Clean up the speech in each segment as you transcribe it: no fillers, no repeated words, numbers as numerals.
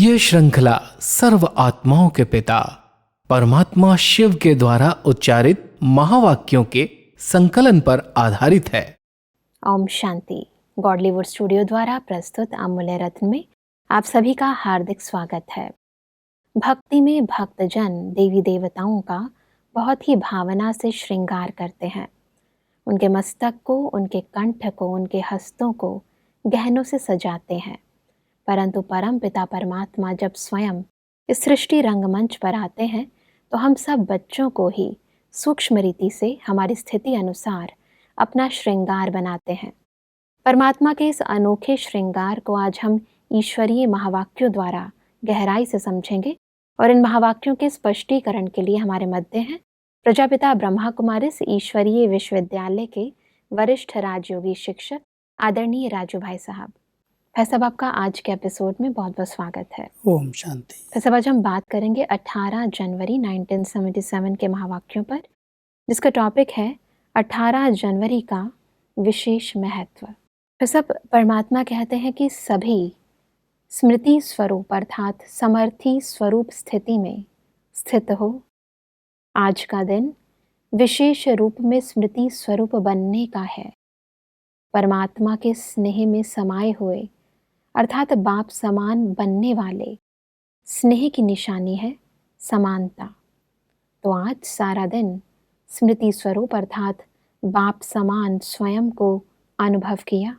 ये श्रृंखला सर्व आत्माओं के पिता परमात्मा शिव के द्वारा उच्चारित महावाक्यों के संकलन पर आधारित है। ओम शांति। गॉडलीवुड स्टूडियो द्वारा प्रस्तुत अमूल्य रत्न में आप सभी का हार्दिक स्वागत है। भक्ति में भक्तजन देवी देवताओं का बहुत ही भावना से श्रृंगार करते हैं। उनके मस्तक को, उनके कंठ को, उनके हस्तों को गहनों से सजाते हैं। परंतु परम पिता परमात्मा जब स्वयं इस सृष्टि रंगमंच पर आते हैं तो हम सब बच्चों को ही सूक्ष्म रीति से हमारी स्थिति अनुसार अपना श्रृंगार बनाते हैं। परमात्मा के इस अनोखे श्रृंगार को आज हम ईश्वरीय महावाक्यों द्वारा गहराई से समझेंगे और इन महावाक्यों के स्पष्टीकरण के लिए हमारे मध्य हैं प्रजापिता ब्रह्मा कुमारिस ईश्वरीय विश्वविद्यालय के वरिष्ठ राजयोगी शिक्षक आदरणीय राजू भाई साहब। भाई साहब, आपका आज के एपिसोड में बहुत बहुत स्वागत है। ओम शांति। भाई साहब, आज हम बात करेंगे 18 जनवरी 1977 के महावाक्यों पर, जिसका टॉपिक है 18 जनवरी का विशेष महत्व। भाई साहब, परमात्मा कहते हैं कि सभी स्मृति स्वरूप अर्थात समर्थी स्वरूप स्थिति में स्थित हो। आज का दिन विशेष रूप में स्मृति स्वरूप बनने का है। परमात्मा के स्नेह में समाये हुए अर्थात बाप समान बनने वाले स्नेह की निशानी है समानता। तो आज सारा दिन स्मृति स्वरूप अर्थात बाप समान स्वयं को अनुभव किया।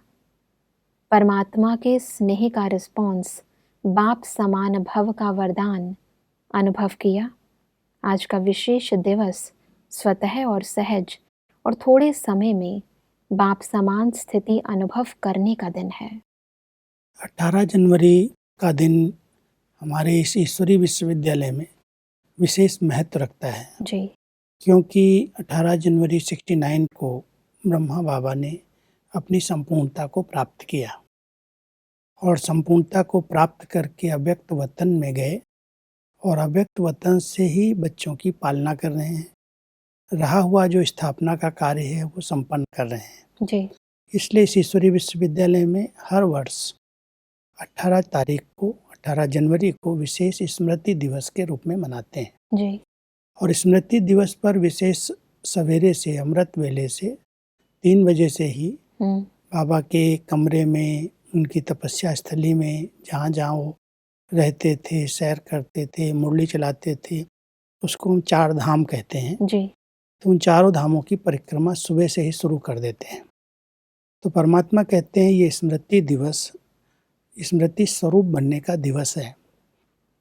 परमात्मा के स्नेह का रिस्पॉन्स बाप समान भव का वरदान अनुभव किया। आज का विशेष दिवस स्वतः और सहज और थोड़े समय में बाप समान स्थिति अनुभव करने का दिन है। 18 जनवरी का दिन हमारे इस ईश्वरीय विश्वविद्यालय में विशेष महत्व रखता है जी। क्योंकि 18 जनवरी 69 को ब्रह्मा बाबा ने अपनी संपूर्णता को प्राप्त किया और संपूर्णता को प्राप्त करके अव्यक्त वतन में गए और अव्यक्त वतन से ही बच्चों की पालना कर रहे हैं। रहा हुआ जो स्थापना का कार्य है वो संपन्न कर रहे हैं जी। इसलिए इस ईश्वरीय विश्वविद्यालय में हर वर्ष 18 जनवरी को विशेष स्मृति दिवस के रूप में मनाते हैं जी। और स्मृति दिवस पर विशेष सवेरे से अमृत वेले से 3 बजे से ही बाबा के कमरे में, उनकी तपस्या स्थली में, जहाँ जहाँ वो रहते थे, सैर करते थे, मुरली चलाते थे, उसको हम 4 धाम कहते हैं जी। तो उन 4 धामों की परिक्रमा सुबह से ही शुरू कर देते हैं। तो परमात्मा कहते हैं ये स्मृति दिवस स्मृति स्वरूप बनने का दिवस है।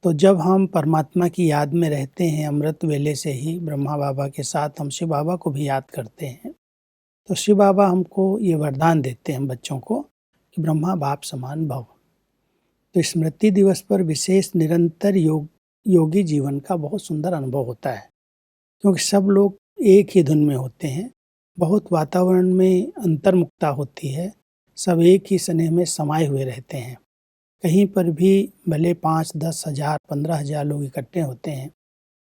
तो जब हम परमात्मा की याद में रहते हैं, अमृत वेले से ही ब्रह्मा बाबा के साथ हम शिव बाबा को भी याद करते हैं, तो शिव बाबा हमको ये वरदान देते हैं बच्चों को कि ब्रह्मा बाप समान भव। तो स्मृति दिवस पर विशेष निरंतर योगी जीवन का बहुत सुंदर अनुभव होता है क्योंकि सब लोग एक ही धुन में होते हैं। बहुत वातावरण में अंतर्मुखता होती है, सब एक ही स्नेह में समाये हुए रहते हैं। कहीं पर भी भले 5, 10 हज़ार, 15 हज़ार लोग इकट्ठे होते हैं,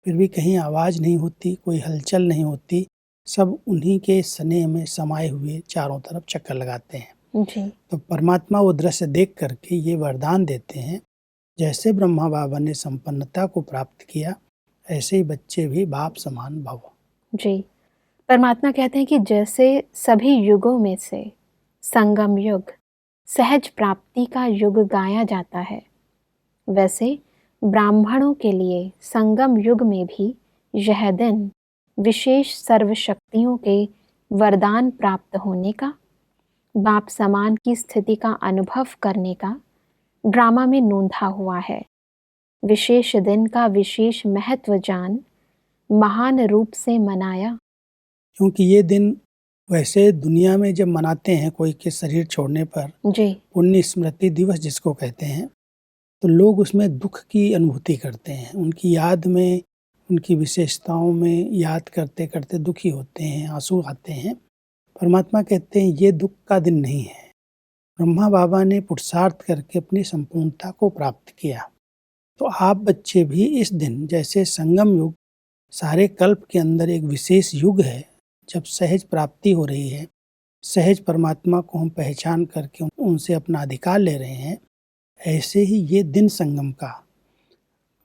फिर भी कहीं आवाज़ नहीं होती, कोई हलचल नहीं होती, सब उन्हीं के स्नेह में समाये हुए चारों तरफ चक्कर लगाते हैं जी। तो परमात्मा वो दृश्य देख करके ये वरदान देते हैं, जैसे ब्रह्मा बाबा ने संपन्नता को प्राप्त किया ऐसे ही बच्चे भी बाप समान भव। जी। परमात्मा कहते हैं कि जैसे सभी युगों में से संगम युग सहज प्राप्ति का युग गाया जाता है, वैसे ब्राह्मणों के लिए संगम युग में भी यह दिन विशेष सर्वशक्तियों के वरदान प्राप्त होने का, बाप समान की स्थिति का अनुभव करने का ड्रामा में नोंधा हुआ है। विशेष दिन का विशेष महत्व जान महान रूप से मनाया। क्योंकि ये दिन वैसे दुनिया में जब मनाते हैं कोई के शरीर छोड़ने पर जी। पुण्य स्मृति दिवस जिसको कहते हैं, तो लोग उसमें दुख की अनुभूति करते हैं, उनकी याद में, उनकी विशेषताओं में याद करते करते दुखी होते हैं, आंसू आते हैं। परमात्मा कहते हैं ये दुख का दिन नहीं है। ब्रह्मा बाबा ने पुरुषार्थ करके अपनी संपूर्णता को प्राप्त किया, तो आप बच्चे भी इस दिन, जैसे संगम युग सारे कल्प के अंदर एक विशेष युग है, जब सहज प्राप्ति हो रही है, सहज परमात्मा को हम पहचान करके उनसे अपना अधिकार ले रहे हैं, ऐसे ही ये दिन संगम का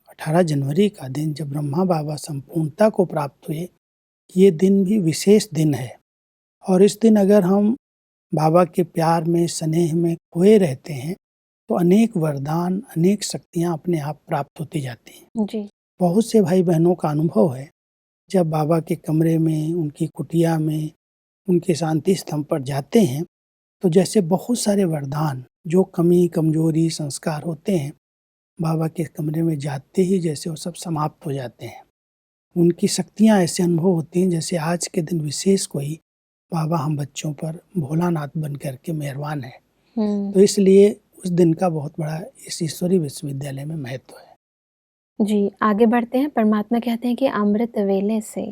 18 जनवरी का दिन जब ब्रह्मा बाबा संपूर्णता को प्राप्त हुए, ये दिन भी विशेष दिन है। और इस दिन अगर हम बाबा के प्यार में, स्नेह में खोए रहते हैं तो अनेक वरदान, अनेक शक्तियाँ अपने आप प्राप्त होती जाती हैं। जी। बहुत से भाई बहनों का अनुभव है, जब बाबा के कमरे में, उनकी कुटिया में, उनके शांति स्तंभ पर जाते हैं तो जैसे बहुत सारे वरदान, जो कमी, कमजोरी, संस्कार होते हैं, बाबा के कमरे में जाते ही जैसे वो सब समाप्त हो जाते हैं। उनकी शक्तियाँ ऐसे अनुभव होती हैं जैसे आज के दिन विशेष कोई बाबा हम बच्चों पर भोलानाथ बन करके मेहरबान है। तो इसलिए उस दिन का बहुत बड़ा इस ईश्वरी विश्वविद्यालय में महत्व है। जी, आगे बढ़ते हैं। परमात्मा कहते हैं कि अमृत वेले से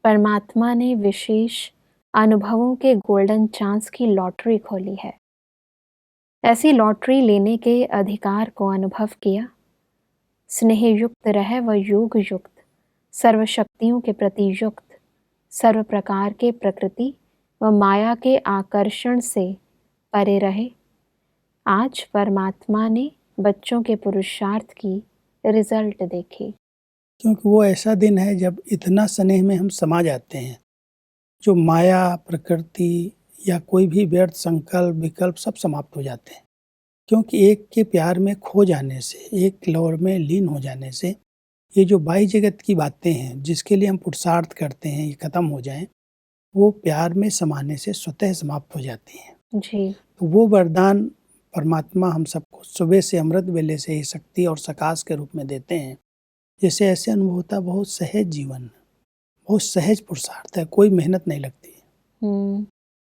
परमात्मा ने विशेष अनुभवों के गोल्डन चांस की लॉटरी खोली है। ऐसी लॉटरी लेने के अधिकार को अनुभव किया। स्नेह युक्त रह व योग युक्त, सर्वशक्तियों के प्रति युक्त, सर्व प्रकार के प्रकृति व माया के आकर्षण से परे रहे। आज परमात्मा ने बच्चों के पुरुषार्थ की रिजल्ट देखी। क्योंकि वो ऐसा दिन है जब इतना स्नेह में हम समा जाते हैं, जो माया, प्रकृति या कोई भी व्यर्थ संकल्प, विकल्प सब समाप्त हो जाते हैं। क्योंकि एक के प्यार में खो जाने से, एक लौर में लीन हो जाने से ये जो बाह्य जगत की बातें हैं, जिसके लिए हम पुरुषार्थ करते हैं, ये खत्म हो जाएं, वो प्यार में समाने से स्वतः समाप्त हो जाती हैं। जी। तो वो वरदान परमात्मा हम सबको सुबह से अमृत वेले से ही शक्ति और सकाश के रूप में देते हैं। जैसे ऐसे अनुभव होता है, बहुत सहज जीवन, बहुत सहज पुरुषार्थ है, कोई मेहनत नहीं लगती।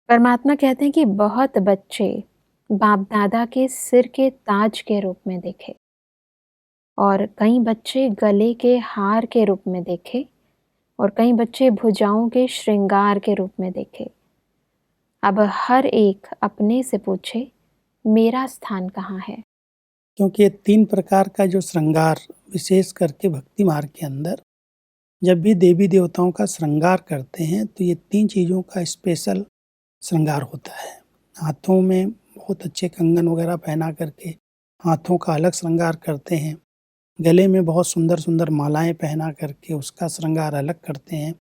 परमात्मा कहते हैं कि बहुत बच्चे बाप दादा के सिर के ताज के रूप में देखे और कई बच्चे गले के हार के रूप में देखे और कई बच्चे भुजाओं के श्रृंगार के रूप में देखे। अब हर एक अपने से पूछे, मेरा स्थान कहाँ है? क्योंकि ये 3 प्रकार का जो श्रृंगार, विशेष करके भक्ति मार्ग के अंदर जब भी देवी देवताओं का श्रृंगार करते हैं तो ये 3 चीज़ों का स्पेशल श्रृंगार होता है। हाथों में बहुत अच्छे कंगन वगैरह पहना करके हाथों का अलग श्रृंगार करते हैं, गले में बहुत सुंदर सुंदर मालाएं पहना करके उसका श्रृंगार अलग करते हैं,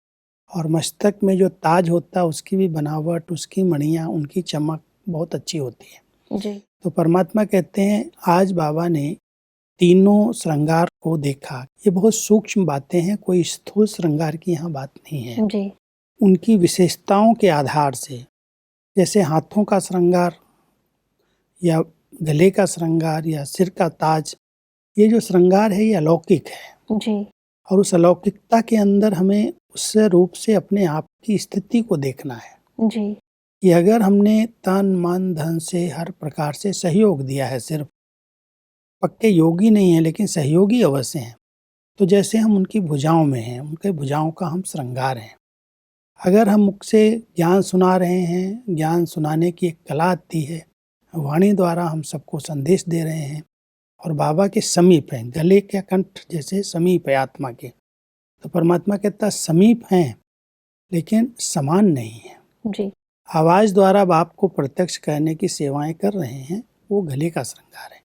और मस्तक में जो ताज होता है उसकी भी बनावट, उसकी मणियाँ, उनकी चमक बहुत अच्छी होती है। जी। तो परमात्मा कहते हैं आज बाबा ने तीनों श्रृंगार को देखा। ये बहुत सूक्ष्म बातें हैं, कोई स्थूल श्रृंगार की यहाँ बात नहीं है। जी। उनकी विशेषताओं के आधार से, जैसे हाथों का श्रृंगार या गले का श्रृंगार या सिर का ताज, ये जो श्रृंगार है ये अलौकिक है। जी। और उस अलौकिकता के अंदर हमें उस रूप से अपने आप की स्थिति को देखना है जी। कि अगर हमने तन मन धन से हर प्रकार से सहयोग दिया है, सिर्फ पक्के योगी नहीं है लेकिन सहयोगी अवश्य हैं, तो जैसे हम उनकी भुजाओं में हैं, उनके भुजाओं का हम श्रृंगार हैं। अगर हम मुख से ज्ञान सुना रहे हैं, ज्ञान सुनाने की एक कला आती है, वाणी द्वारा हम सबको संदेश दे रहे हैं और बाबा के समीप हैं, गले के कंठ जैसे समीप है आत्मा के, तो परमात्मा कहता समीप हैं लेकिन समान नहीं है। जी। आवाज़ द्वारा बाप को प्रत्यक्ष करने की सेवाएं कर रहे हैं, वो गले का श्रृंगार है,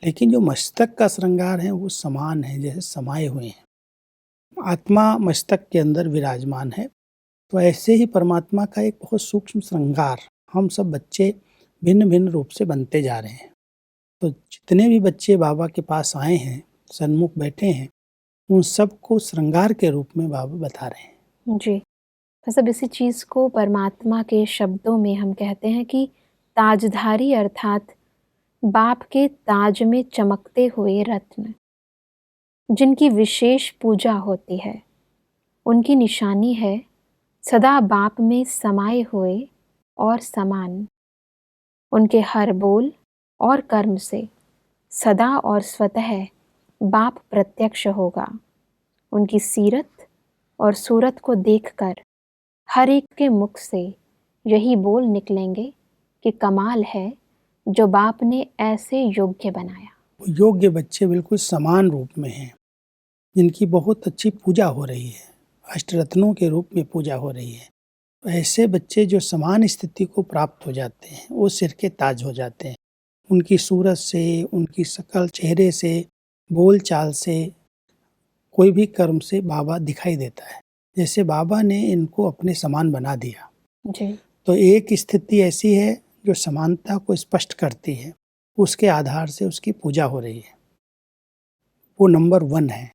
लेकिन जो मस्तक का श्रृंगार है वो समान है, जैसे समाये हुए हैं। आत्मा मस्तक के अंदर विराजमान है। तो ऐसे ही परमात्मा का एक बहुत सूक्ष्म श्रृंगार हम सब बच्चे भिन्न भिन्न रूप से बनते जा रहे हैं। तो जितने भी बच्चे बाबा के पास आए हैं, सन्मुख बैठे हैं, उन सबको श्रृंगार के रूप में बाबा बता रहे हैं। जी। सब इसी चीज़ को परमात्मा के शब्दों में हम कहते हैं कि ताजधारी अर्थात बाप के ताज में चमकते हुए रत्न, जिनकी विशेष पूजा होती है, उनकी निशानी है सदा बाप में समाये हुए और समान। उनके हर बोल और कर्म से सदा और स्वतः बाप प्रत्यक्ष होगा। उनकी सीरत और सूरत को देखकर हर एक के मुख से यही बोल निकलेंगे कि कमाल है जो बाप ने ऐसे योग्य बनाया। योग्य बच्चे बिल्कुल समान रूप में हैं, जिनकी बहुत अच्छी पूजा हो रही है, अष्टरत्नों के रूप में पूजा हो रही है। ऐसे बच्चे जो समान स्थिति को प्राप्त हो जाते हैं, वो सिर के ताज हो जाते हैं। उनकी सूरत से, उनकी शक्ल, चेहरे से, बोल चाल से, कोई भी कर्म से बाबा दिखाई देता है। जैसे बाबा ने इनको अपने समान बना दिया। जी। तो एक स्थिति ऐसी है जो समानता को स्पष्ट करती है, उसके आधार से उसकी पूजा हो रही है, वो नंबर 1 है।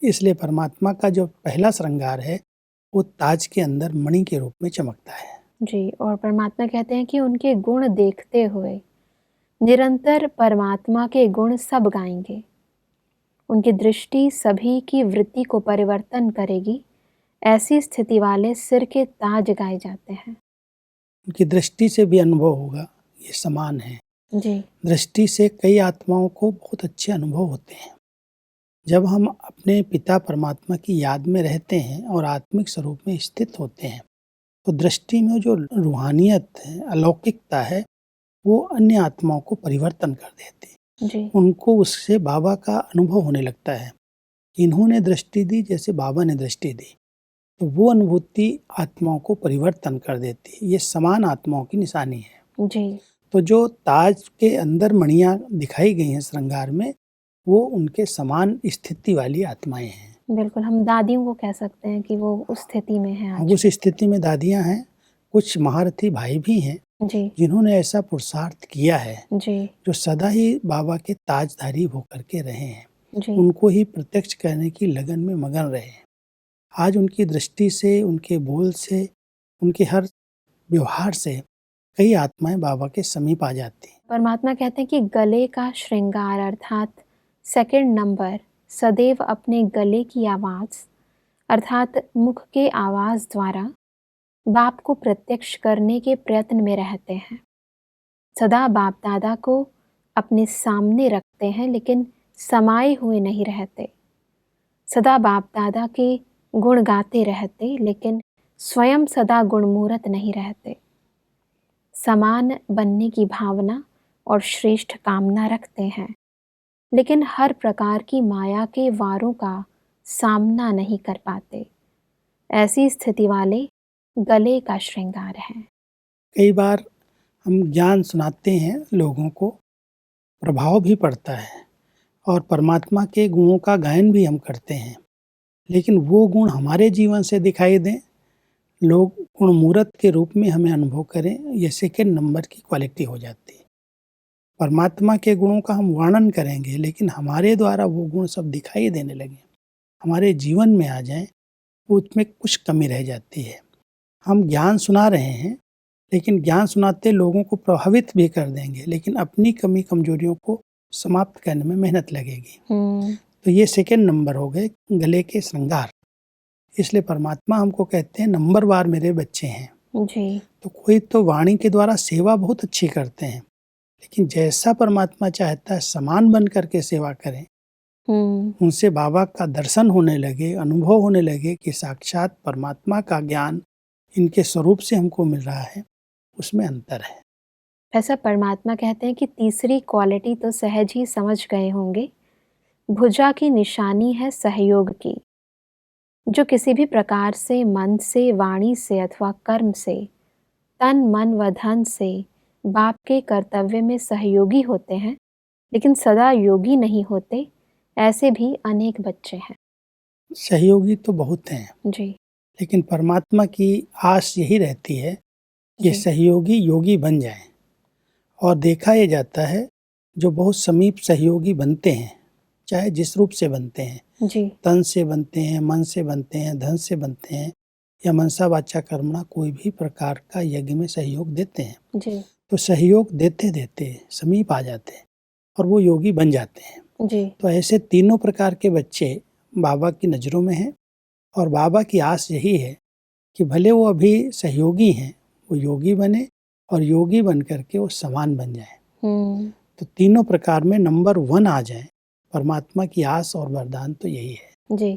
इसलिए परमात्मा का जो पहला श्रृंगार है वो ताज के अंदर मणि के रूप में चमकता है। जी, और परमात्मा कहते हैं कि उनके गुण देखते हुए निरंतर परमात्मा के गुण सब गाएंगे। उनकी दृष्टि सभी की वृत्ति को परिवर्तन करेगी। ऐसी स्थिति वाले सिर के ताज गाए जाते हैं। उनकी दृष्टि से भी अनुभव होगा, ये समान है। जी। दृष्टि से कई आत्माओं को बहुत अच्छे अनुभव होते हैं। जब हम अपने पिता परमात्मा की याद में रहते हैं और आत्मिक स्वरूप में स्थित होते हैं, तो दृष्टि में जो रूहानियत है, अलौकिकता है, वो अन्य आत्माओं को परिवर्तन कर देती है। जी। उनको उससे बाबा का अनुभव होने लगता है। इन्होंने दृष्टि दी जैसे बाबा ने दृष्टि दी, तो वो अनुभूति आत्माओं को परिवर्तन कर देती है। ये समान आत्माओं की निशानी है। जी। तो जो ताज के अंदर मणियाँ दिखाई गई हैं श्रृंगार में, वो उनके समान स्थिति वाली आत्माएं हैं। बिल्कुल, हम दादियों को कह सकते हैं कि वो उस स्थिति में हैं आज। उस स्थिति में दादियाँ हैं। कुछ महारथी भाई भी हैं जी। जिन्होंने ऐसा पुरुषार्थ किया है, जी। जो सदा ही बाबा के ताजधारी होकर के रहे हैं, जी। उनको ही प्रत्यक्ष करने की लगन में मगन रहे हैं। आज उनकी दृष्टि से, उनके बोल से, उनके हर व्यवहार से कई आत्माएं बाबा के समीप आ जाती हैं। परमात्मा कहते हैं कि गले का श्रृंगार अर्थात सेकंड नंबर सदैव अपने गले की आवाज़ अर्थात मुख के आवाज़ द्वारा बाप को प्रत्यक्ष करने के प्रयत्न में रहते हैं। सदा बाप दादा को अपने सामने रखते हैं, लेकिन समाये हुए नहीं रहते। सदा बाप दादा के गुण गाते रहते, लेकिन स्वयं सदा गुणमूर्त नहीं रहते। समान बनने की भावना और श्रेष्ठ कामना रखते हैं, लेकिन हर प्रकार की माया के वारों का सामना नहीं कर पाते। ऐसी स्थिति वाले गले का श्रृंगार है। कई बार हम ज्ञान सुनाते हैं लोगों को, प्रभाव भी पड़ता है और परमात्मा के गुणों का गायन भी हम करते हैं, लेकिन वो गुण हमारे जीवन से दिखाई दें, लोग गुणमूर्त के रूप में हमें अनुभव करें, ये सेकेंड नंबर की क्वालिटी हो जाती है। परमात्मा के गुणों का हम वर्णन करेंगे, लेकिन हमारे द्वारा वो गुण सब दिखाई देने लगे, हमारे जीवन में आ जाएं, उसमें कुछ कमी रह जाती है। हम ज्ञान सुना रहे हैं, लेकिन ज्ञान सुनाते लोगों को प्रभावित भी कर देंगे, लेकिन अपनी कमी कमजोरियों को समाप्त करने में मेहनत लगेगी। तो ये सेकेंड नंबर हो गए गले के श्रृंगार। इसलिए परमात्मा हमको कहते हैं नंबरवार मेरे बच्चे हैं। जी। तो कोई तो वाणी के द्वारा सेवा बहुत अच्छी करते हैं, लेकिन जैसा परमात्मा चाहता है समान बन करके सेवा करें, उनसे बाबा का दर्शन होने लगे, अनुभव होने लगे कि साक्षात परमात्मा का ज्ञान इनके स्वरूप से हमको मिल रहा है, उसमें अंतर है। ऐसा परमात्मा कहते हैं कि तीसरी क्वालिटी तो सहज ही समझ गए होंगे। भुजा की निशानी है सहयोग की। जो किसी भी प्रकार से मन से, वाणी से अथवा कर्म से, तन मन व धन से बाप के कर्तव्य में सहयोगी होते हैं, लेकिन सदा योगी नहीं होते, ऐसे भी अनेक बच्चे हैं। सहयोगी तो बहुत हैं, जी। लेकिन परमात्मा की आस यही रहती है कि सहयोगी योगी बन जाएं। और देखा ये जाता है जो बहुत समीप सहयोगी बनते हैं, चाहे जिस रूप से बनते हैं, जी। तन से बनते हैं, मन से बनते हैं, धन से बनते हैं, या मनसा वाचा कर्मणा कोई भी प्रकार का यज्ञ में सहयोग देते हैं, जी। तो सहयोग देते देते समीप आ जाते हैं और वो योगी बन जाते हैं। जी। तो ऐसे तीनों प्रकार के बच्चे बाबा की नज़रों में हैं, और बाबा की आस यही है कि भले वो अभी सहयोगी हैं, वो योगी बने और योगी बन करके वो समान बन जाए। तो तीनों प्रकार में नंबर 1 आ जाए। परमात्मा की आस और वरदान तो यही है। जी।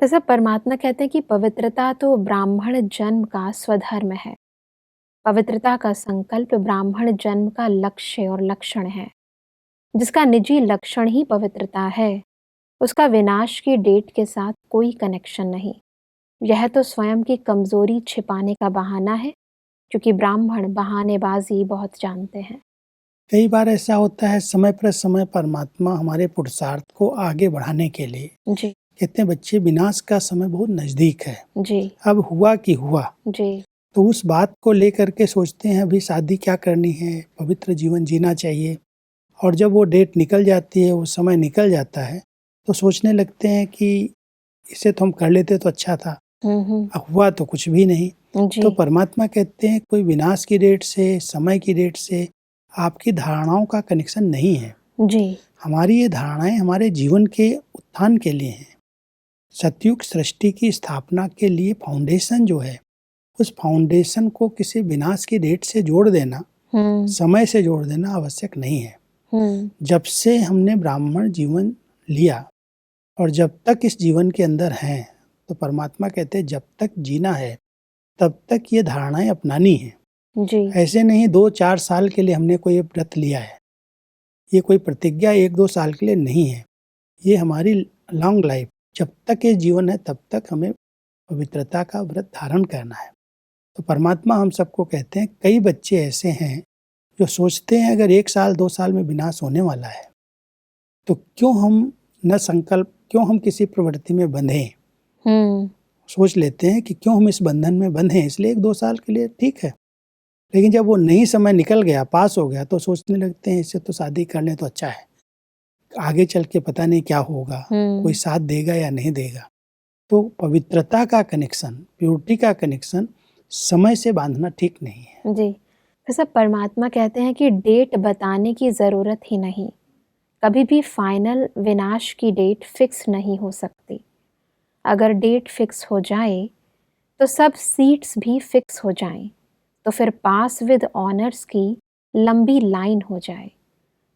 तो सब परमात्मा कहते हैं कि पवित्रता तो ब्राह्मण जन्म का स्वधर्म है। पवित्रता का संकल्प ब्राह्मण जन्म का लक्ष्य और लक्षण है। जिसका निजी लक्षण ही पवित्रता है, उसका विनाश की डेट के साथ कोई कनेक्शन नहीं। यह तो स्वयं की कमजोरी छिपाने का बहाना है, क्योंकि ब्राह्मण बहानेबाजी बहुत जानते हैं। कई बार ऐसा होता है, समय पर समय परमात्मा हमारे पुरुषार्थ को आगे बढ़ाने के लिए जी कहते हैं बच्चे विनाश का समय बहुत नजदीक है, जी अब हुआ कि हुआ। जी तो उस बात को लेकर के सोचते हैं अभी शादी क्या करनी है, पवित्र जीवन जीना चाहिए। और जब वो डेट निकल जाती है, वो समय निकल जाता है, तो सोचने लगते हैं कि इसे तो हम कर लेते तो अच्छा था, अब हुआ तो कुछ भी नहीं। जी तो परमात्मा कहते हैं कोई विनाश की डेट से, समय की डेट से आपकी धारणाओं का कनेक्शन नहीं है। जी हमारी ये धारणाएं हमारे जीवन के उत्थान के लिए हैं। सतयुग सृष्टि की स्थापना के लिए फाउंडेशन जो है, उस फाउंडेशन को किसी विनाश की डेट से जोड़ देना, समय से जोड़ देना आवश्यक नहीं है। जब से हमने ब्राह्मण जीवन लिया और जब तक इस जीवन के अंदर हैं, तो परमात्मा कहते हैं जब तक जीना है तब तक ये धारणाएं अपनानी है। जी ऐसे नहीं 2-4 साल के लिए हमने कोई व्रत लिया है, ये कोई प्रतिज्ञा 1-2 साल के लिए नहीं है, ये हमारी लॉन्ग लाइफ, जब तक ये जीवन है तब तक हमें पवित्रता का व्रत धारण करना है। तो परमात्मा हम सबको कहते हैं, कई बच्चे ऐसे हैं जो सोचते हैं अगर 1 साल 2 साल में विनाश होने वाला है तो क्यों हम किसी प्रवृत्ति में बंधें। सोच लेते हैं कि क्यों हम इस बंधन में बंधें, इसलिए 1-2 साल के लिए ठीक है। लेकिन जब वो नहीं समय निकल गया, पास हो गया, तो सोचने लगते हैं इससे तो शादी कर लें तो अच्छा है, आगे चल के पता नहीं क्या होगा, कोई साथ देगा या नहीं देगा। तो पवित्रता का कनेक्शन, प्योरिटी का कनेक्शन समय से बांधना ठीक नहीं है। जी फिर सब परमात्मा कहते हैं कि डेट बताने की ज़रूरत ही नहीं, कभी भी फाइनल विनाश की डेट फिक्स नहीं हो सकती। अगर डेट फिक्स हो जाए तो सब सीट्स भी फिक्स हो जाएं, तो फिर पास विद ऑनर्स की लंबी लाइन हो जाए।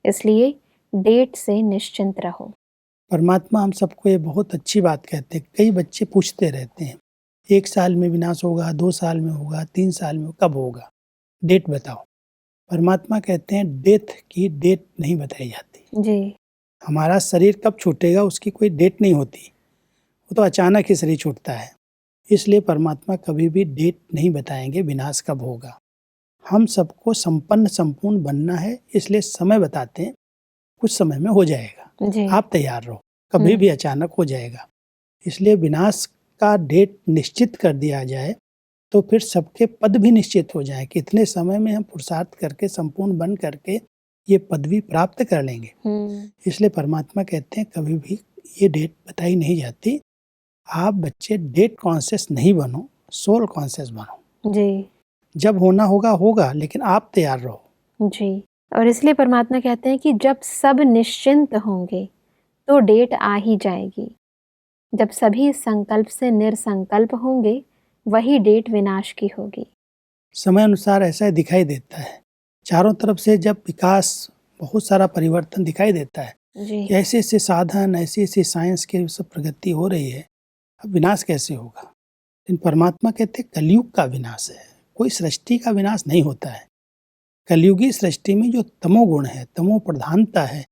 इसलिए डेट से निश्चिंत रहो। परमात्मा हम सबको ये बहुत अच्छी बात कहते हैं। कई बच्चे पूछते रहते हैं 1 साल में विनाश होगा, 2 साल में होगा, 3 साल में, कब होगा, डेट बताओ। परमात्मा कहते हैं डेथ की डेट नहीं बताई जाती। जी हमारा शरीर कब छूटेगा उसकी कोई डेट नहीं होती, वो तो अचानक ही शरीर छूटता है। इसलिए परमात्मा कभी भी डेट नहीं बताएंगे विनाश कब होगा। हम सबको संपूर्ण बनना है, इसलिए समय बताते हैं, कुछ समय में हो जाएगा, जी आप तैयार रहो, कभी भी अचानक हो जाएगा। इसलिए विनाश का डेट निश्चित कर दिया जाए तो फिर सबके पद भी निश्चित हो जाए कि इतने समय में हम पुरुषार्थ करके संपूर्ण बन करके ये पदवी प्राप्त कर लेंगे। इसलिए परमात्मा कहते हैं कभी भी ये डेट बताई नहीं जाती। आप बच्चे डेट कॉन्शियस नहीं बनो, सोल कॉन्शियस बनो। जी जब होना होगा होगा, लेकिन आप तैयार रहो। जी और इसलिए परमात्मा कहते हैं कि जब सब निश्चिंत होंगे तो डेट आ ही जाएगी। जब सभी संकल्प से निरसंकल्प होंगे वही डेट विनाश की होगी। समय अनुसार ऐसा दिखाई देता है, चारों तरफ से जब विकास, बहुत सारा परिवर्तन दिखाई देता है, जी ऐसे ऐसे साधन, ऐसी ऐसी साइंस की सब प्रगति हो रही है, अब विनाश कैसे होगा। लेकिन परमात्मा कहते हैं कलयुग का विनाश है, कोई सृष्टि का विनाश नहीं होता है। कलयुगी सृष्टि में जो तमोगुण है, तमो प्रधानता है,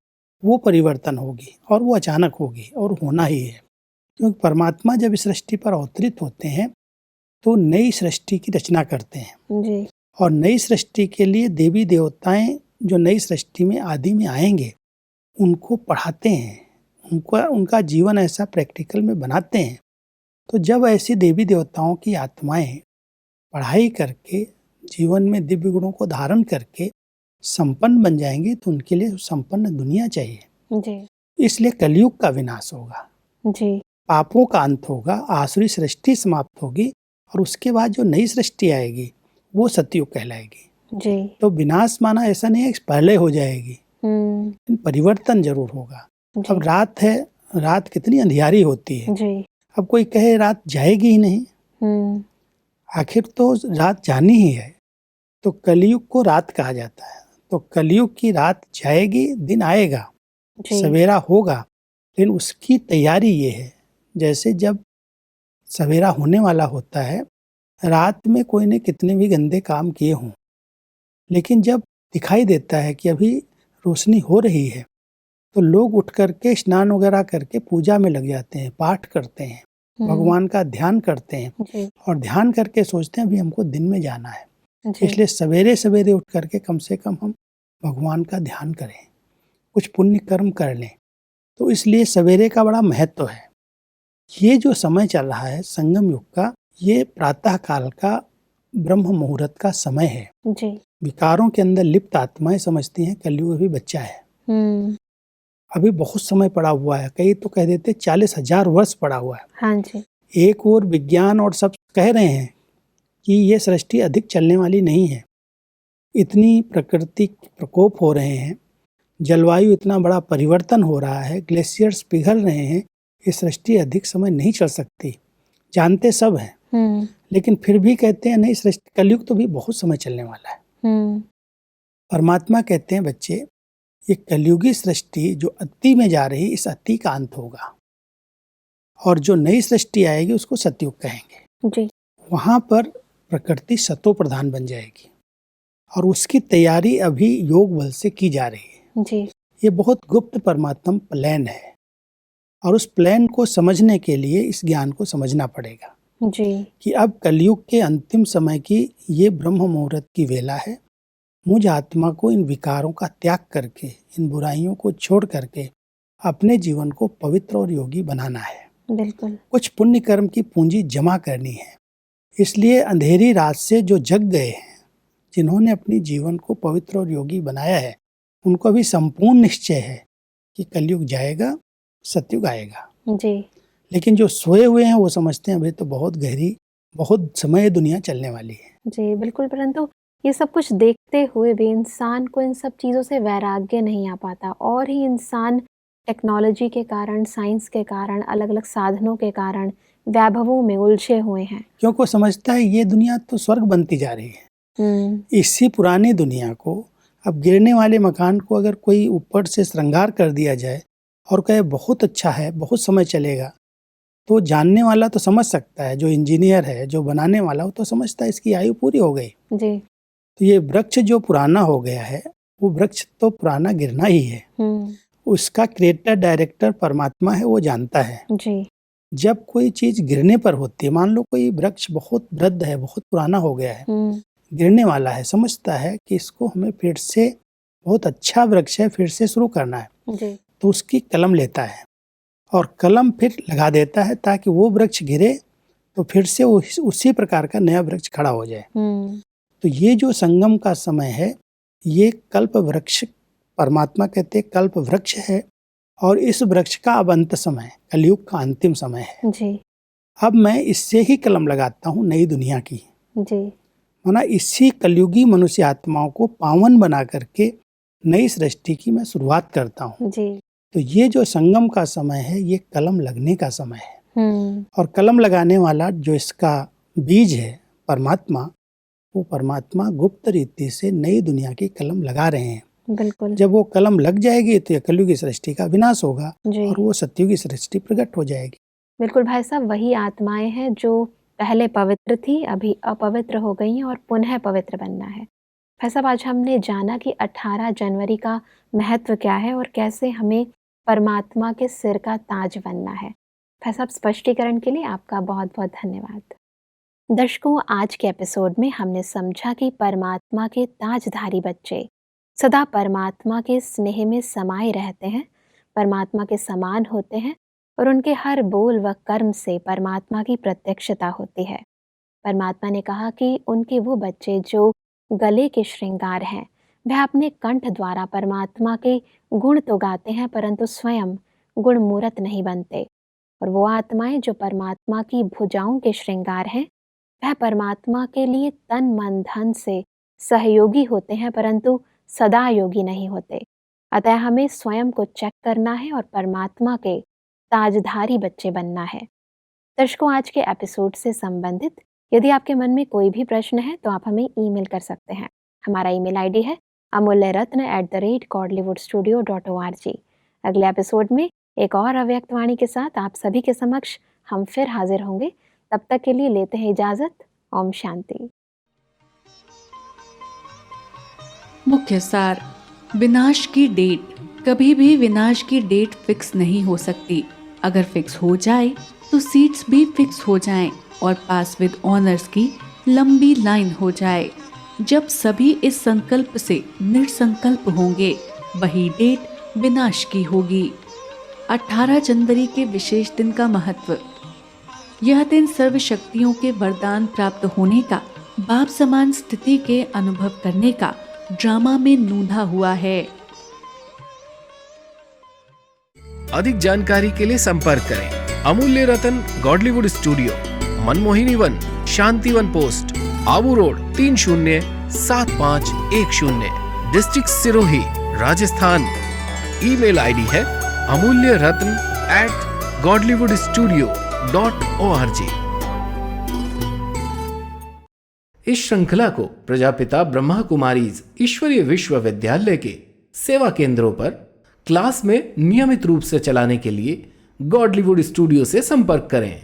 वो परिवर्तन होगी और वो अचानक होगी और होना ही है। क्योंकि परमात्मा जब इस सृष्टि पर अवतरित होते हैं तो नई सृष्टि की रचना करते हैं जी और नई सृष्टि के लिए देवी देवताएं जो नई सृष्टि में आदि में आएंगे उनको पढ़ाते हैं, उनका जीवन ऐसा प्रैक्टिकल में बनाते हैं। तो जब ऐसी देवी देवताओं की आत्माएं पढ़ाई करके जीवन में दिव्य गुणों को धारण करके संपन्न बन जाएंगी तो उनके लिए संपन्न दुनिया चाहिए। जी इसलिए कलयुग का विनाश होगा, जी पापों का अंत होगा, आसुरी सृष्टि समाप्त होगी और उसके बाद जो नई सृष्टि आएगी वो सतयुग कहलाएगी। जी तो विनाश माना ऐसा नहीं है कि पहले हो जाएगी, लेकिन परिवर्तन जरूर होगा। अब रात है, रात कितनी अंधियारी होती है, जी अब कोई कहे रात जाएगी ही नहीं, आखिर तो रात जानी ही है। तो कलयुग को रात कहा जाता है। तो कलयुग की रात जाएगी, दिन आएगा, सवेरा होगा, लेकिन उसकी तैयारी ये है, जैसे जब सवेरा होने वाला होता है, रात में कोई ने कितने भी गंदे काम किए हों, लेकिन जब दिखाई देता है कि अभी रोशनी हो रही है तो लोग उठ करके स्नान वगैरह करके पूजा में लग जाते हैं, पाठ करते हैं, भगवान का ध्यान करते हैं और ध्यान करके सोचते हैं अभी हमको दिन में जाना है। इसलिए सवेरे सवेरे उठ करके कम से कम हम भगवान का ध्यान करें, कुछ पुण्य कर्म कर लें। तो इसलिए सवेरे का बड़ा महत्व है। ये जो समय चल रहा है संगम युग का, ये प्रातः काल का ब्रह्म मुहूर्त का समय है। जी। विकारों के अंदर लिप्त आत्माएं समझती हैं कलयुग अभी बच्चा है, अभी बहुत समय पड़ा हुआ है। कई तो कह देते 40,000 वर्ष पड़ा हुआ है। हाँ जी। एक और विज्ञान और सब कह रहे हैं कि ये सृष्टि अधिक चलने वाली नहीं है। इतनी प्राकृतिक प्रकोप हो रहे हैं, जलवायु इतना बड़ा परिवर्तन हो रहा है, ग्लेशियर्स पिघल रहे हैं, ये सृष्टि अधिक समय नहीं चल सकती। जानते सब हैं, लेकिन फिर भी कहते हैं नहीं, सृष्टि कलयुग तो भी बहुत समय चलने वाला है। परमात्मा कहते हैं बच्चे, ये कलयुगी सृष्टि जो अति में जा रही, इस अति का अंत होगा और जो नई सृष्टि आएगी उसको सतयुग कहेंगे जी। वहां पर प्रकृति सतो प्रधान बन जाएगी और उसकी तैयारी अभी योग बल से की जा रही है जी। ये बहुत गुप्त परमात्म प्लान है और उस प्लान को समझने के लिए इस ज्ञान को समझना पड़ेगा जी। कि अब कलयुग के अंतिम समय की ये ब्रह्म मुहूर्त की वेला है। मुझ आत्मा को इन विकारों का त्याग करके, इन बुराइयों को छोड़ करके अपने जीवन को पवित्र और योगी बनाना है। बिल्कुल। कुछ पुण्य कर्म की पूंजी जमा करनी है। इसलिए अंधेरी रात से जो जग गए हैं, जिन्होंने अपनी जीवन को पवित्र और योगी बनाया है, उनको भी संपूर्ण निश्चय है कि कलयुग जाएगा, सतयुग आएगा। जी। लेकिन जो सोए हुए हैं वो समझते हैं अभी तो बहुत गहरी, बहुत समय दुनिया चलने वाली है। जी बिल्कुल, परंतु ये सब कुछ देखते हुए भी इंसान को इन सब चीज़ों से वैराग्य नहीं आ पाता और ही इंसान टेक्नोलॉजी के कारण, साइंस के कारण, अलग अलग साधनों के कारण वैभवों में उलझे हुए हैं। क्योंकि वो समझता है ये दुनिया तो स्वर्ग बनती जा रही है। इसी पुरानी दुनिया को, अब गिरने वाले मकान को अगर कोई ऊपर से श्रृंगार कर दिया जाए और कहे बहुत अच्छा है, बहुत समय चलेगा, तो जानने वाला तो समझ सकता है, जो इंजीनियर है, जो बनाने वाला वो तो समझता है इसकी आयु पूरी हो गई। जी। तो ये वृक्ष जो पुराना हो गया है, वो वृक्ष तो पुराना गिरना ही है। उसका क्रिएटर डायरेक्टर परमात्मा है, वो जानता है। जी। जब कोई चीज गिरने पर होती है, मान लो कोई वृक्ष बहुत वृद्ध है, बहुत पुराना हो गया है, गिरने वाला है, समझता है कि इसको हमें फिर से, बहुत अच्छा वृक्ष है, फिर से शुरू करना है। जी। तो उसकी कलम लेता है और कलम फिर लगा देता है ताकि वो वृक्ष गिरे तो फिर से उसी प्रकार का नया वृक्ष खड़ा हो जाए। तो ये जो संगम का समय है, ये कल्प वृक्ष, परमात्मा कहते हैं कल्प वृक्ष है और इस वृक्ष का अब अंत समय, कलयुग का अंतिम समय है। जी। अब मैं इससे ही कलम लगाता हूँ नई दुनिया की। जी। माना इसी कलयुगी मनुष्य आत्माओं को पावन बना करके नई सृष्टि की मैं शुरुआत करता हूँ। जी। तो ये जो संगम का समय है, ये कलम लगने का समय है। और कलम लगाने वाला जो इसका बीज है परमात्मा, वो परमात्मा गुप्त रीति से नई दुनिया की कलम लगा रहे हैं। बिल्कुल। जब वो कलम लग जाएगी तो ये कलयुगी सृष्टि का विनाश होगा और वो सतयुगी सृष्टि प्रकट हो जाएगी। बिल्कुल भाई साहब, वही आत्माएं हैं जो पहले पवित्र थी, अभी अपवित्र हो गई हैं और पुनः पवित्र बनना है। भाई साहब, आज हमने जाना कि 18 जनवरी का महत्व क्या है और कैसे हमें परमात्मा के सिर का ताज बनना है। भाई साहब, स्पष्टीकरण के लिए आपका बहुत बहुत धन्यवाद। दर्शकों, आज के एपिसोड में हमने समझा कि परमात्मा के ताजधारी बच्चे सदा परमात्मा के स्नेह में समाये रहते हैं, परमात्मा के समान होते हैं और उनके हर बोल व कर्म से परमात्मा की प्रत्यक्षता होती है। परमात्मा ने कहा कि उनके वो बच्चे जो गले के श्रृंगार हैं, वह अपने कंठ द्वारा परमात्मा के गुण तो गाते हैं परंतु स्वयं गुणमूर्त नहीं बनते। और वो आत्माएं जो परमात्मा की भुजाओं के श्रृंगार हैं, वह परमात्मा के लिए तन मन धन से सहयोगी होते हैं परंतु सदा योगी नहीं होते। अतः हमें स्वयं को चेक करना है और परमात्मा के ताजधारी बच्चे बनना है। दर्शकों, आज के एपिसोड से संबंधित यदि आपके मन में कोई भी प्रश्न है तो आप हमें ईमेल कर सकते हैं। हमारा ईमेल आईडी है amulyaratna@godlywoodstudio.org। अगले एपिसोड में एक और अव्यक्त वाणी के साथ आप सभी के समक्ष हम फिर हाजिर होंगे। तब तक के लिए लेते हैं इजाजत। ओम शांति। मुख्य सार, विनाश की डेट। कभी भी विनाश की डेट फिक्स नहीं हो सकती। अगर फिक्स हो जाए तो सीट्स भी फिक्स हो जाएं और पास विद ऑनर्स की लंबी लाइन हो जाए। जब सभी इस संकल्प से निसंकल्प होंगे, वही डेट विनाश की होगी। 18 जनवरी के विशेष दिन का महत्व। यह दिन सर्व शक्तियों के वरदान प्राप्त होने का, बाप समान स्थिति के अनुभव करने का ड्रामा में नूंधा हुआ है। अधिक जानकारी के लिए संपर्क करें Amulya Ratan Godlywood studio, Manmohini Van, Shanti Van post, Abu road 307510, district Sirohi, Rajasthan. Email ID है amulyaratn@godlywoodstudio.org। इस श्रृंखला को प्रजापिता ब्रह्मा कुमारीज ईश्वरीय विश्वविद्यालय के सेवा केंद्रों पर क्लास में नियमित रूप से चलाने के लिए गॉडलीवुड स्टूडियो से संपर्क करें।